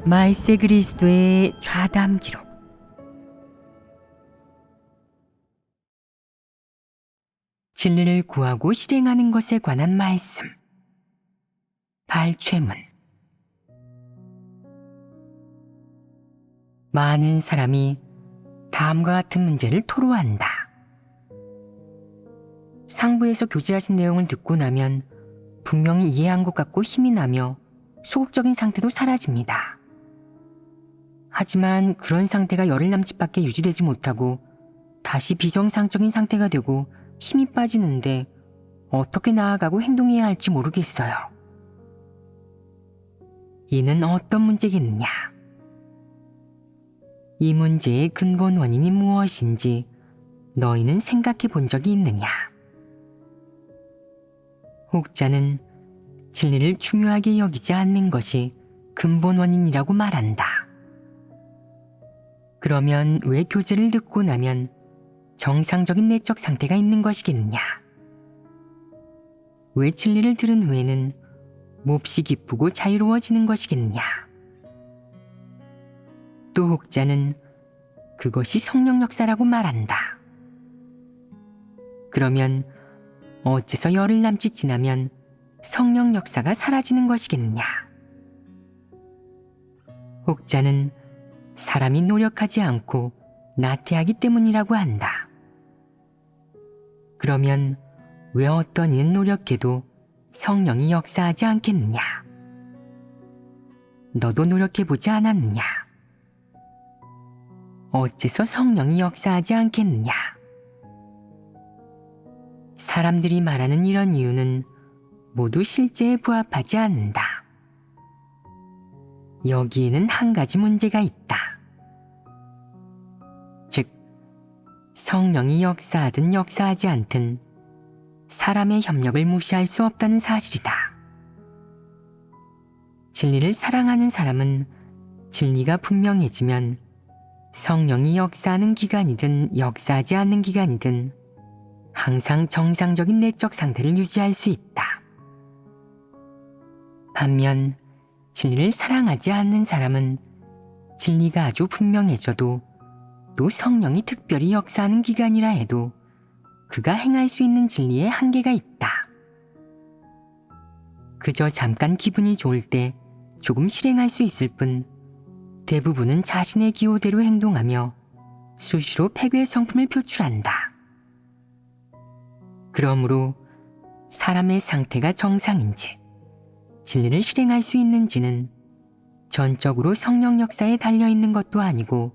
마이세 그리스도의 좌담 기록. 진리를 구하고 실행하는 것에 관한 말씀. 발췌문. 많은 사람이 다음과 같은 문제를 토로한다. 상부에서 교제하신 내용을 듣고 나면 분명히 이해한 것 같고 힘이 나며 소극적인 상태도 사라집니다. 하지만 그런 상태가 열흘 남짓밖에 유지되지 못하고 다시 비정상적인 상태가 되고 힘이 빠지는데 어떻게 나아가고 행동해야 할지 모르겠어요. 이는 어떤 문제겠느냐? 이 문제의 근본 원인이 무엇인지 너희는 생각해 본 적이 있느냐? 혹자는 진리를 중요하게 여기지 않는 것이 근본 원인이라고 말한다. 그러면 왜 교제를 듣고 나면 정상적인 내적 상태가 있는 것이겠느냐? 왜 진리를 들은 후에는 몹시 기쁘고 자유로워지는 것이겠느냐? 또 혹자는 그것이 성령 역사라고 말한다. 그러면 어째서 열흘 남짓 지나면 성령 역사가 사라지는 것이겠느냐? 혹자는 사람이 노력하지 않고 나태하기 때문이라고 한다. 그러면 왜 어떤 이는 노력해도 성령이 역사하지 않겠느냐? 너도 노력해보지 않았느냐? 어째서 성령이 역사하지 않겠느냐? 사람들이 말하는 이런 이유는 모두 실제에 부합하지 않는다. 여기에는 한 가지 문제가 있다. 즉, 성령이 역사하든 역사하지 않든 사람의 협력을 무시할 수 없다는 사실이다. 진리를 사랑하는 사람은 진리가 분명해지면 성령이 역사하는 기간이든 역사하지 않는 기간이든 항상 정상적인 내적 상태를 유지할 수 있다. 반면 진리를 사랑하지 않는 사람은 진리가 아주 분명해져도 또 성령이 특별히 역사하는 기간이라 해도 그가 행할 수 있는 진리에 한계가 있다. 그저 잠깐 기분이 좋을 때 조금 실행할 수 있을 뿐 대부분은 자신의 기호대로 행동하며 수시로 패괴의 성품을 표출한다. 그러므로 사람의 상태가 정상인지 진리를 실행할 수 있는지는 전적으로 성령 역사에 달려있는 것도 아니고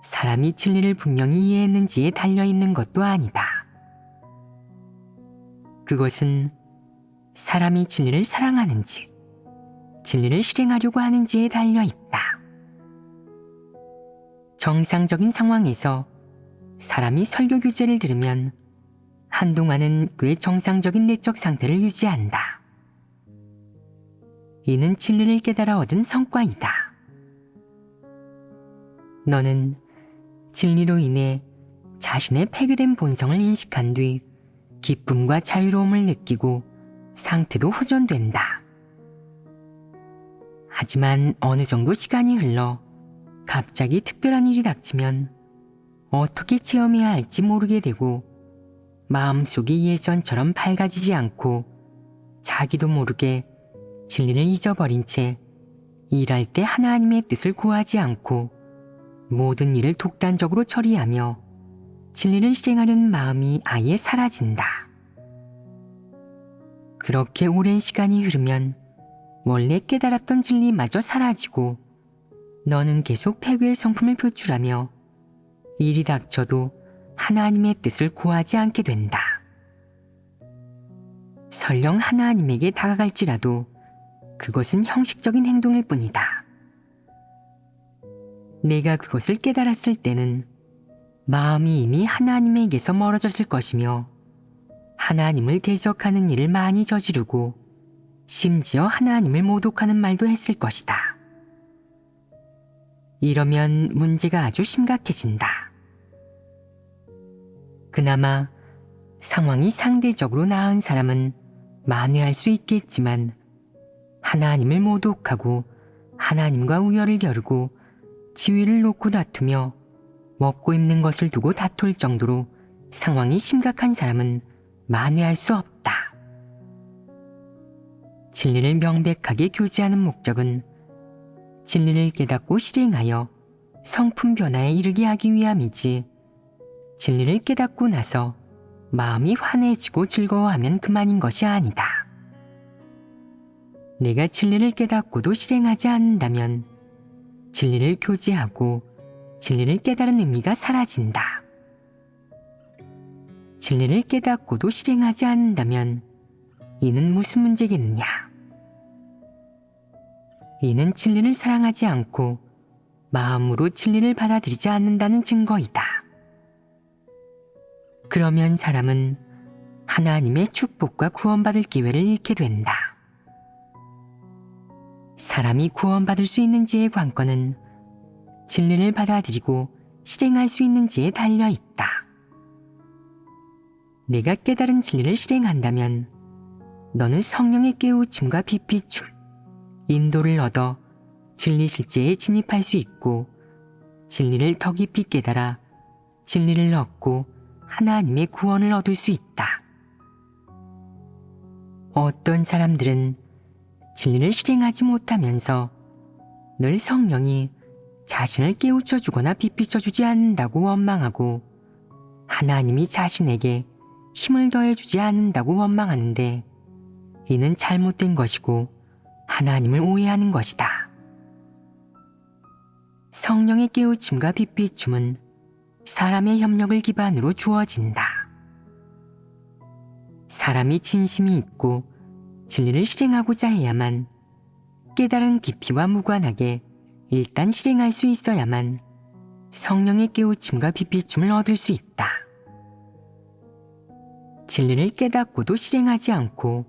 사람이 진리를 분명히 이해했는지에 달려있는 것도 아니다. 그것은 사람이 진리를 사랑하는지 진리를 실행하려고 하는지에 달려있다. 정상적인 상황에서 사람이 설교 교제를 들으면 한동안은 그의 정상적인 내적 상태를 유지한다. 이는 진리를 깨달아 얻은 성과이다. 너는 진리로 인해 자신의 폐괴된 본성을 인식한 뒤 기쁨과 자유로움을 느끼고 상태도 호전된다. 하지만 어느 정도 시간이 흘러 갑자기 특별한 일이 닥치면 어떻게 체험해야 할지 모르게 되고 마음속이 예전처럼 밝아지지 않고 자기도 모르게 진리를 잊어버린 채 일할 때 하나님의 뜻을 구하지 않고 모든 일을 독단적으로 처리하며 진리를 실행하려는 마음이 아예 사라진다. 그렇게 오랜 시간이 흐르면 원래 깨달았던 진리마저 사라지고 너는 계속 패괴의 성품을 표출하며 일이 닥쳐도 하나님의 뜻을 구하지 않게 된다. 설령 하나님에게 다가갈지라도 그것은 형식적인 행동일 뿐이다. 내가 그것을 깨달았을 때는 마음이 이미 하나님에게서 멀어졌을 것이며 하나님을 대적하는 일을 많이 저지르고 심지어 하나님을 모독하는 말도 했을 것이다. 이러면 문제가 아주 심각해진다. 그나마 상황이 상대적으로 나은 사람은 만회할 수 있겠지만 하나님을 모독하고 하나님과 우열을 겨루고 지위를 놓고 다투며 먹고 입는 것을 두고 다툴 정도로 상황이 심각한 사람은 만회할 수 없다. 진리를 명백하게 교제하는 목적은 진리를 깨닫고 실행하여 성품 변화에 이르게 하기 위함이지, 진리를 깨닫고 나서 마음이 환해지고 즐거워하면 그만인 것이 아니다. 내가 진리를 깨닫고도 실행하지 않는다면 진리를 교제하고 진리를 깨달은 의미가 사라진다. 진리를 깨닫고도 실행하지 않는다면 이는 무슨 문제겠느냐? 이는 진리를 사랑하지 않고 마음으로 진리를 받아들이지 않는다는 증거이다. 그러면 사람은 하나님의 축복과 구원받을 기회를 잃게 된다. 사람이 구원받을 수 있는지의 관건은 진리를 받아들이고 실행할 수 있는지에 달려 있다. 내가 깨달은 진리를 실행한다면 너는 성령의 깨우침과 비피춤, 인도를 얻어 진리 실제에 진입할 수 있고, 진리를 더 깊이 깨달아 진리를 얻고 하나님의 구원을 얻을 수 있다. 어떤 사람들은 진리를 실행하지 못하면서 늘 성령이 자신을 깨우쳐 주거나 비피쳐 주지 않는다고 원망하고, 하나님이 자신에게 힘을 더해 주지 않는다고 원망하는데, 이는 잘못된 것이고 하나님을 오해하는 것이다. 성령의 깨우침과 비피춤은 사람의 협력을 기반으로 주어진다. 사람이 진심이 있고 진리를 실행하고자 해야만, 깨달은 깊이와 무관하게 일단 실행할 수 있어야만 성령의 깨우침과 비피춤을 얻을 수 있다. 진리를 깨닫고도 실행하지 않고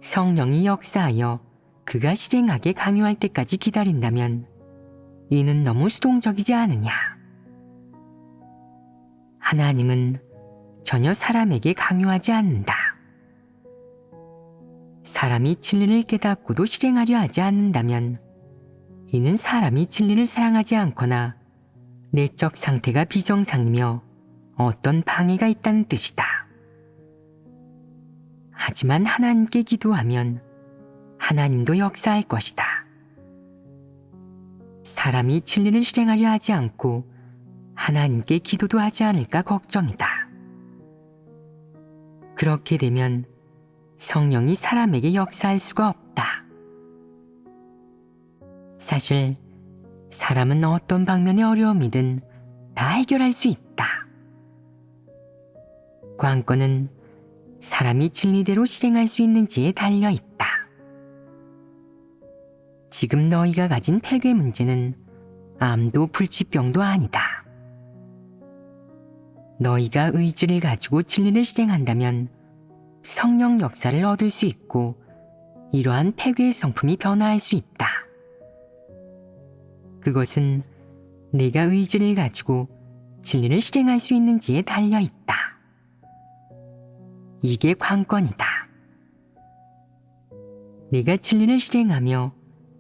성령이 역사하여 그가 실행하게 강요할 때까지 기다린다면 이는 너무 수동적이지 않으냐? 하나님은 전혀 사람에게 강요하지 않는다. 사람이 진리를 깨닫고도 실행하려 하지 않는다면 이는 사람이 진리를 사랑하지 않거나 내적 상태가 비정상이며 어떤 방해가 있다는 뜻이다. 하지만 하나님께 기도하면 하나님도 역사할 것이다. 사람이 진리를 실행하려 하지 않고 하나님께 기도도 하지 않을까 걱정이다. 그렇게 되면 성령이 사람에게 역사할 수가 없다. 사실 사람은 어떤 방면의 어려움이든 다 해결할 수 있다. 관건은 사람이 진리대로 실행할 수 있는지에 달려 있다. 지금 너희가 가진 폐괴 문제는 암도 불치병도 아니다. 너희가 의지를 가지고 진리를 실행한다면 성령 역사를 얻을 수 있고 이러한 폐괴의 성품이 변화할 수 있다. 그것은 내가 의지를 가지고 진리를 실행할 수 있는지에 달려 있다. 이게 관건이다. 내가 진리를 실행하며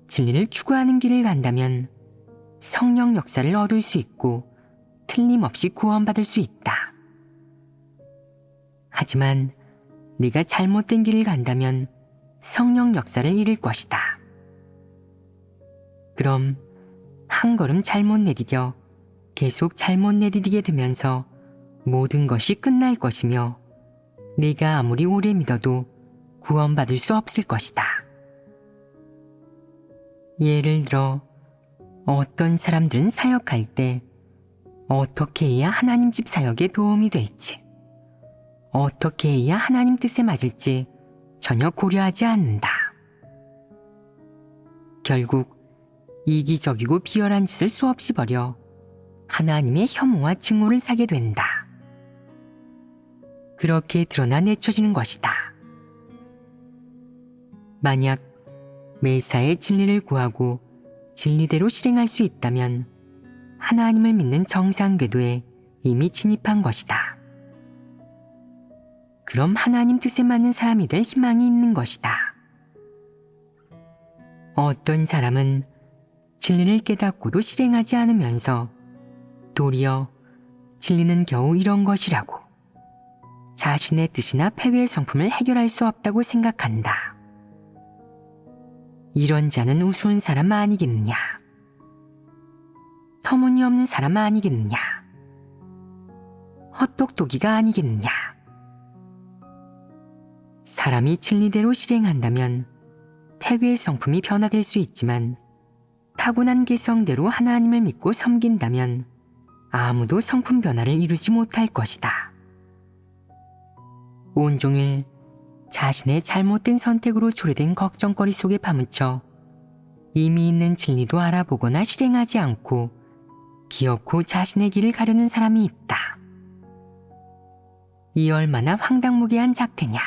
진리를 추구하는 길을 간다면 성령 역사를 얻을 수 있고 틀림없이 구원받을 수 있다. 하지만 네가 잘못된 길을 간다면 성령 역사를 잃을 것이다. 그럼 한 걸음 잘못 내디뎌 계속 잘못 내디디게 되면서 모든 것이 끝날 것이며 네가 아무리 오래 믿어도 구원받을 수 없을 것이다. 예를 들어 어떤 사람들은 사역할 때 어떻게 해야 하나님 집 사역에 도움이 될지, 어떻게 해야 하나님 뜻에 맞을지 전혀 고려하지 않는다. 결국 이기적이고 비열한 짓을 수없이 벌여 하나님의 혐오와 증오를 사게 된다. 그렇게 드러나 내쳐지는 것이다. 만약 매사에 진리를 구하고 진리대로 실행할 수 있다면 하나님을 믿는 정상 궤도에 이미 진입한 것이다. 그럼 하나님 뜻에 맞는 사람이 될 희망이 있는 것이다. 어떤 사람은 진리를 깨닫고도 실행하지 않으면서 도리어 진리는 겨우 이런 것이라고 자신의 뜻이나 패괴의 성품을 해결할 수 없다고 생각한다. 이런 자는 우스운 사람 아니겠느냐? 터무니없는 사람 아니겠느냐? 헛똑똑이가 아니겠느냐? 사람이 진리대로 실행한다면 패괴의 성품이 변화될 수 있지만 타고난 개성대로 하나님을 믿고 섬긴다면 아무도 성품 변화를 이루지 못할 것이다. 온종일 자신의 잘못된 선택으로 초래된 걱정거리 속에 파묻혀 이미 있는 진리도 알아보거나 실행하지 않고 기어코 자신의 길을 가려는 사람이 있다. 이 얼마나 황당무계한 작태냐.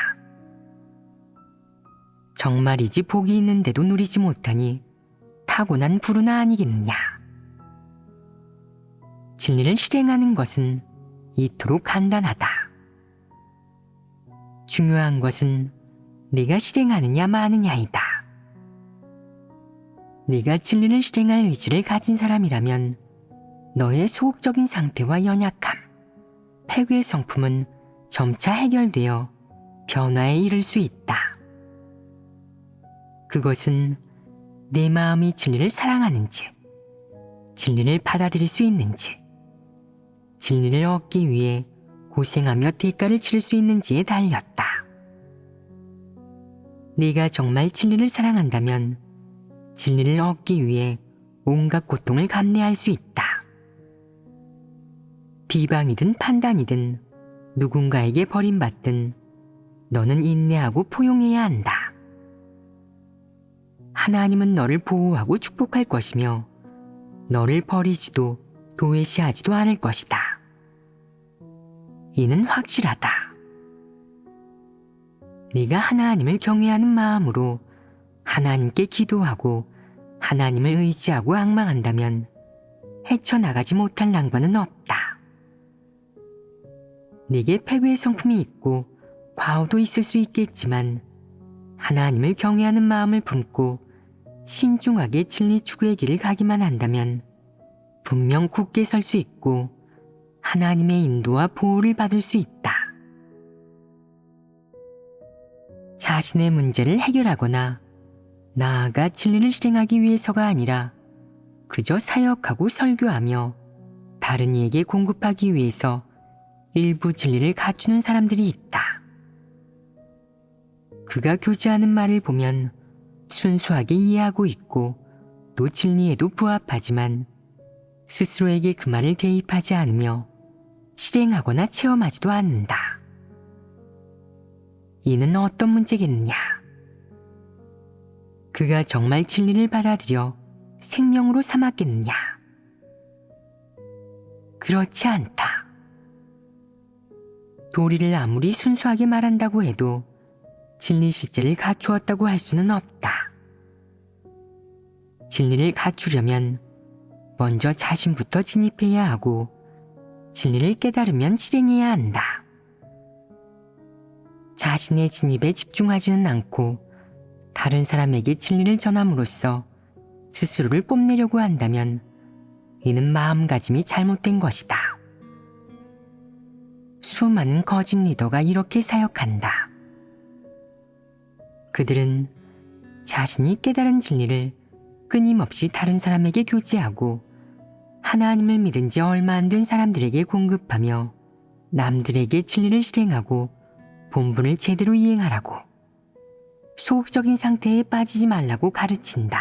정말이지 복이 있는데도 누리지 못하니 타고난 불운아 아니겠느냐. 진리를 실행하는 것은 이토록 간단하다. 중요한 것은 네가 실행하느냐 마느냐이다. 네가 진리를 실행할 의지를 가진 사람이라면 너의 소극적인 상태와 연약함, 패괴의 성품은 점차 해결되어 변화에 이를 수 있다. 그것은 내 마음이 진리를 사랑하는지, 진리를 받아들일 수 있는지, 진리를 얻기 위해 고생하며 대가를 치를 수 있는지에 달렸다. 네가 정말 진리를 사랑한다면 진리를 얻기 위해 온갖 고통을 감내할 수 있다. 비방이든 판단이든 누군가에게 버림받든 너는 인내하고 포용해야 한다. 하나님은 너를 보호하고 축복할 것이며 너를 버리지도 도외시하지도 않을 것이다. 이는 확실하다. 네가 하나님을 경외하는 마음으로 하나님께 기도하고 하나님을 의지하고 앙망한다면 헤쳐나가지 못할 낭만은 없다. 네게 패괴의 성품이 있고 과오도 있을 수 있겠지만 하나님을 경외하는 마음을 품고 신중하게 진리 추구의 길을 가기만 한다면 분명 굳게 설 수 있고 하나님의 인도와 보호를 받을 수 있다. 자신의 문제를 해결하거나 나아가 진리를 실행하기 위해서가 아니라 그저 사역하고 설교하며 다른 이에게 공급하기 위해서 일부 진리를 갖추는 사람들이 있다. 그가 교제하는 말을 보면 순수하게 이해하고 있고 또 진리에도 부합하지만 스스로에게 그 말을 대입하지 않으며 실행하거나 체험하지도 않는다. 이는 어떤 문제겠느냐? 그가 정말 진리를 받아들여 생명으로 삼았겠느냐? 그렇지 않다. 도리를 아무리 순수하게 말한다고 해도 진리 실제를 갖추었다고 할 수는 없다. 진리를 갖추려면 먼저 자신부터 진입해야 하고 진리를 깨달으면 실행해야 한다. 자신의 진입에 집중하지는 않고 다른 사람에게 진리를 전함으로써 스스로를 뽐내려고 한다면 이는 마음가짐이 잘못된 것이다. 수많은 거짓 리더가 이렇게 사역한다. 그들은 자신이 깨달은 진리를 끊임없이 다른 사람에게 교제하고 하나님을 믿은 지 얼마 안 된 사람들에게 공급하며 남들에게 진리를 실행하고 본분을 제대로 이행하라고 소극적인 상태에 빠지지 말라고 가르친다.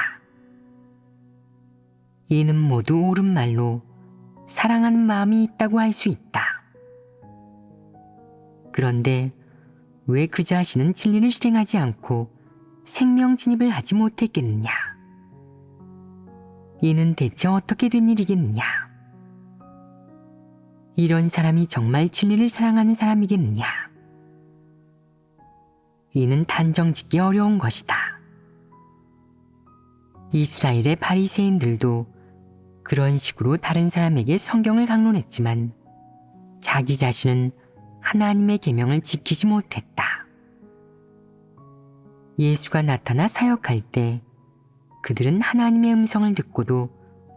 이는 모두 옳은 말로 사랑하는 마음이 있다고 할 수 있다. 그런데 왜 그 자신은 진리를 실행하지 않고 생명 진입을 하지 못했겠느냐? 이는 대체 어떻게 된 일이겠느냐? 이런 사람이 정말 진리를 사랑하는 사람이겠느냐? 이는 단정짓기 어려운 것이다. 이스라엘의 바리새인들도 그런 식으로 다른 사람에게 성경을 강론했지만 자기 자신은 하나님의 계명을 지키지 못했다. 예수가 나타나 사역할 때 그들은 하나님의 음성을 듣고도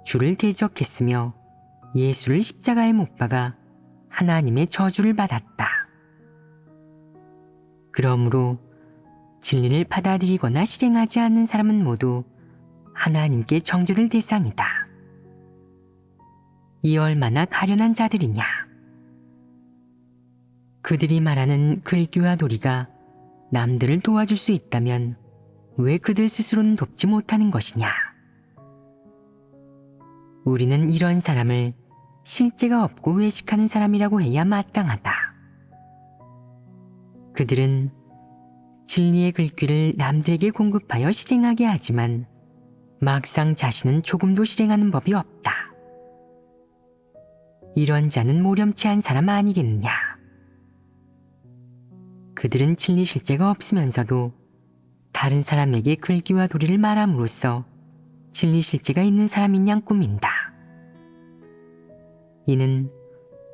주를 대적했으며 예수를 십자가에 못 박아 하나님의 저주를 받았다. 그러므로 진리를 받아들이거나 실행하지 않는 사람은 모두 하나님께 정죄될 대상이다. 이 얼마나 가련한 자들이냐. 그들이 말하는 글귀와 도리가 남들을 도와줄 수 있다면 왜 그들 스스로는 돕지 못하는 것이냐. 우리는 이런 사람을 실제가 없고 외식하는 사람이라고 해야 마땅하다. 그들은 진리의 글귀를 남들에게 공급하여 실행하게 하지만 막상 자신은 조금도 실행하는 법이 없다. 이런 자는 모렴치한 사람 아니겠느냐. 그들은 진리 실제가 없으면서도 다른 사람에게 글귀와 도리를 말함으로써 진리 실제가 있는 사람인 양 꾸민다. 이는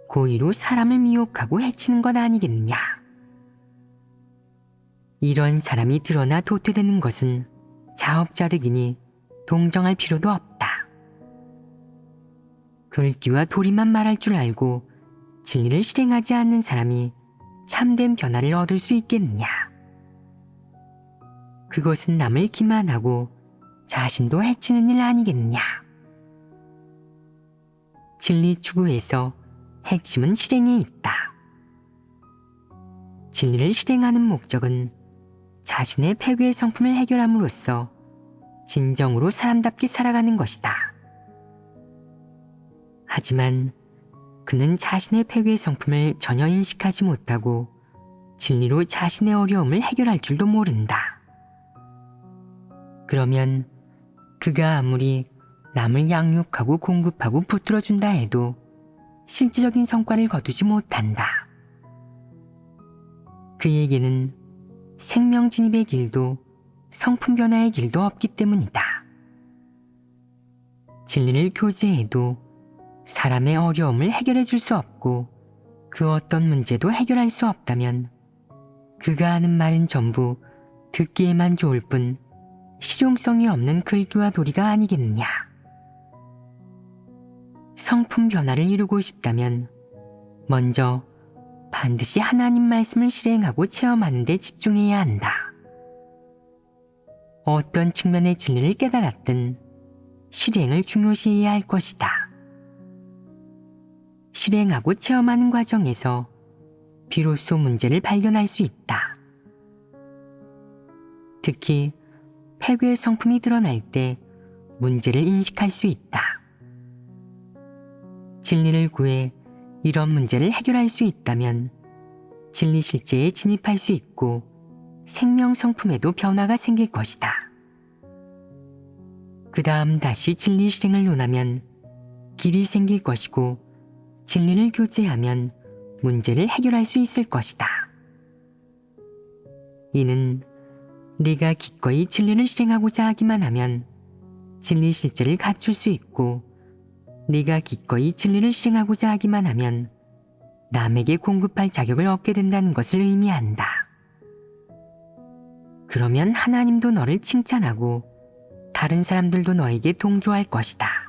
고의로 사람을 미혹하고 해치는 것 아니겠느냐. 이런 사람이 드러나 도태되는 것은 자업자득이니 동정할 필요도 없다. 글귀와 도리만 말할 줄 알고 진리를 실행하지 않는 사람이 참된 변화를 얻을 수 있겠느냐. 그것은 남을 기만하고 자신도 해치는 일 아니겠느냐. 진리 추구에서 핵심은 실행에 있다. 진리를 실행하는 목적은 자신의 패괴의 성품을 해결함으로써 진정으로 사람답게 살아가는 것이다. 하지만 그는 자신의 패괴의 성품을 전혀 인식하지 못하고 진리로 자신의 어려움을 해결할 줄도 모른다. 그러면 그가 아무리 남을 양육하고 공급하고 붙들어준다 해도 실질적인 성과를 거두지 못한다. 그에게는 생명 진입의 길도 성품 변화의 길도 없기 때문이다. 진리를 교제해도 사람의 어려움을 해결해 줄 수 없고 그 어떤 문제도 해결할 수 없다면 그가 하는 말은 전부 듣기에만 좋을 뿐 실용성이 없는 글귀와 도리가 아니겠느냐. 성품 변화를 이루고 싶다면 먼저 반드시 하나님 말씀을 실행하고 체험하는 데 집중해야 한다. 어떤 측면의 진리를 깨달았든 실행을 중요시해야 할 것이다. 실행하고 체험하는 과정에서 비로소 문제를 발견할 수 있다. 특히 패괴의 성품이 드러날 때 문제를 인식할 수 있다. 진리를 구해 이런 문제를 해결할 수 있다면 진리 실제에 진입할 수 있고 생명 성품에도 변화가 생길 것이다. 그 다음 다시 진리 실행을 논하면 길이 생길 것이고 진리를 교제하면 문제를 해결할 수 있을 것이다. 이는 네가 기꺼이 진리를 실행하고자 하기만 하면 진리 실제를 갖출 수 있고 네가 기꺼이 진리를 실행하고자 하기만 하면 남에게 공급할 자격을 얻게 된다는 것을 의미한다. 그러면 하나님도 너를 칭찬하고 다른 사람들도 너에게 동조할 것이다.